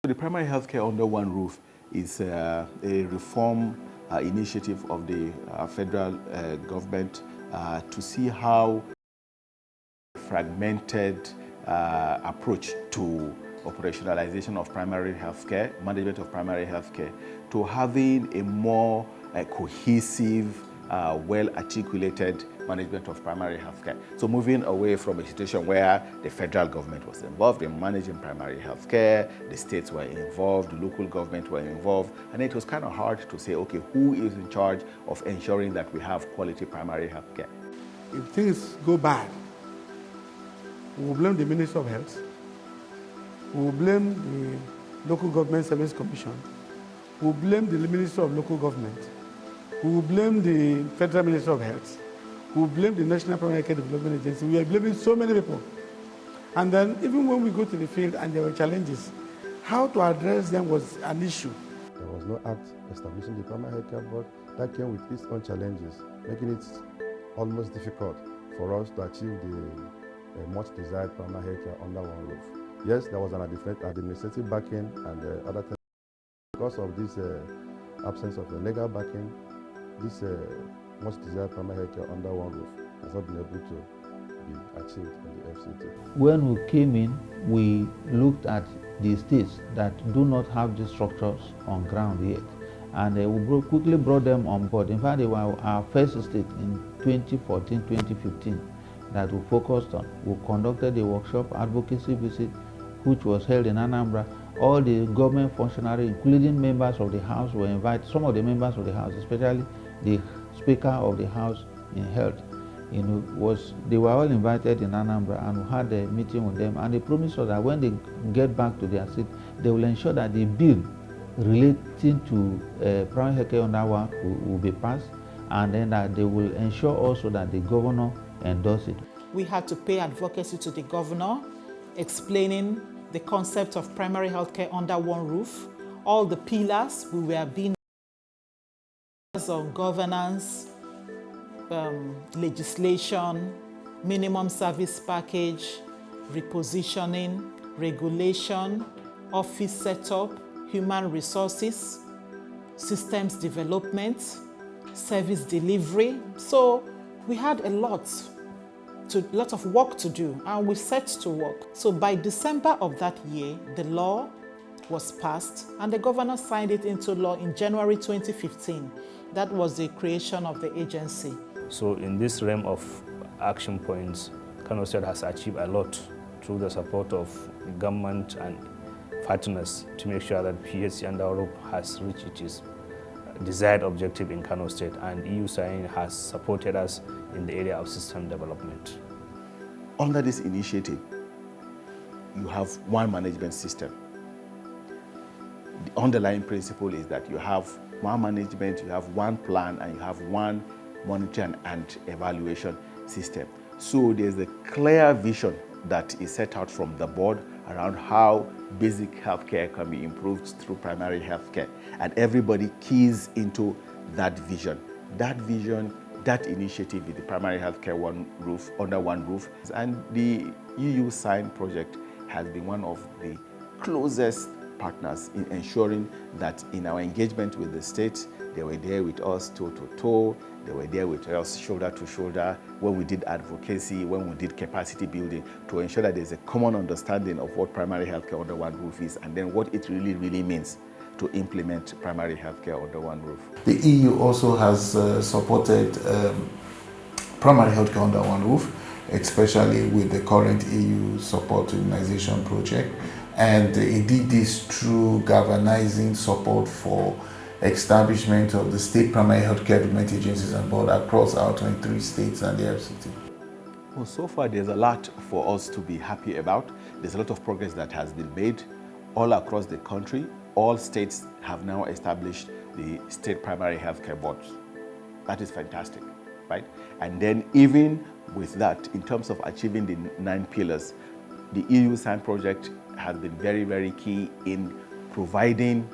The primary healthcare under one roof is a reform initiative of the federal government to see how fragmented approach to operationalization of primary healthcare, management of primary healthcare, to having a more cohesive, well-articulated management of primary healthcare. So moving away from a situation where the federal government was involved in managing primary healthcare, the states were involved, the local government were involved, and it was kind of hard to say, okay, who is in charge of ensuring that we have quality primary healthcare? If things go bad, we will blame the Ministry of Health, we will blame the Local Government Service Commission, we will blame the Ministry of Local Government, we will blame the Federal Ministry of Health, we will blame the National Primary Care Development Agency. We are blaming so many people. And then even when we go to the field and there were challenges, how to address them was an issue. There was no act establishing the Primary Health Care Board. That came with its own challenges, making it almost difficult for us to achieve the much desired primary health care under one roof. Yes, there was an administrative backing and other things. Because of this absence of a legal backing, this much desired primary health care under one roof has not been able to be achieved in the FCT. When we came in, we looked at the states that do not have these structures on ground yet, and we quickly brought them on board. In fact, they were our first state in 2014, 2015 that we focused on. We conducted a workshop advocacy visit, which was held in Anambra. All the government functionaries, including members of the House, were invited. Some of the members of the House, especially the Speaker of the House in Health, they were all invited in Anambra, and we had a meeting with them, and they promised us that when they get back to their seat, they will ensure that the bill relating to primary health care under one will be passed, and then that they will ensure also that the governor endorse it. We had to pay advocacy to the governor, explaining the concept of primary health care under one roof, all the pillars we were being on governance, legislation, minimum service package, repositioning, regulation, office setup, human resources, systems development, service delivery. So we had a lot of work to do, and we set to work. So by December of that year, the law was passed and the governor signed it into law in January 2015. That was the creation of the agency. So in this realm of action points, Kano State has achieved a lot through the support of the government and partners to make sure that PHC under roof has reached its desired objective in Kano State, and EU SAIN has supported us in the area of system development. Under this initiative, you have one management system. The underlying principle is that you have one management, you have one plan, and you have one monitoring and evaluation system. So there's a clear vision that is set out from the board around how basic healthcare can be improved through primary healthcare, and everybody keys into that vision. That vision, that initiative is the primary healthcare under one roof, and the EU SAIN project has been one of the closest partners in ensuring that in our engagement with the state, they were there with us toe to toe, they were there with us shoulder to shoulder when we did advocacy, when we did capacity building, to ensure that there's a common understanding of what primary healthcare under one roof is, and then what it really means to implement primary healthcare under one roof. The EU also has supported primary healthcare under one roof, especially with the current EU Support to Immunization project. And it did this through galvanizing support for establishment of the state primary healthcare development agencies and board across our 23 states and the FCT. Well, so far there's a lot for us to be happy about. There's a lot of progress that has been made all across the country. All states have now established the state primary healthcare boards. That is fantastic, right? And then even with that, in terms of achieving the 9 pillars, the EU SAIN project has been very key in providing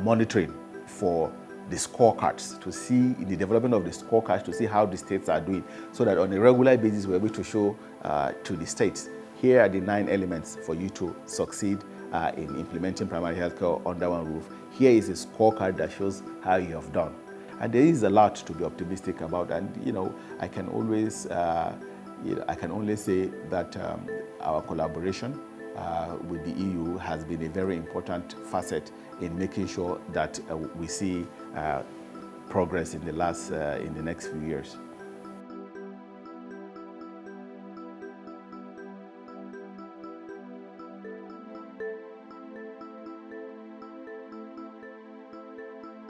monitoring for the scorecards, to see in the development of the scorecards, to see how the states are doing, so that on a regular basis we're able to show to the states, here are the 9 elements for you to succeed in implementing primary health care under one roof. Here is a scorecard that shows how you have done. And there is a lot to be optimistic about. And, I can always, I can only say that our collaboration with the EU has been a very important facet in making sure that we see progress in the next few years.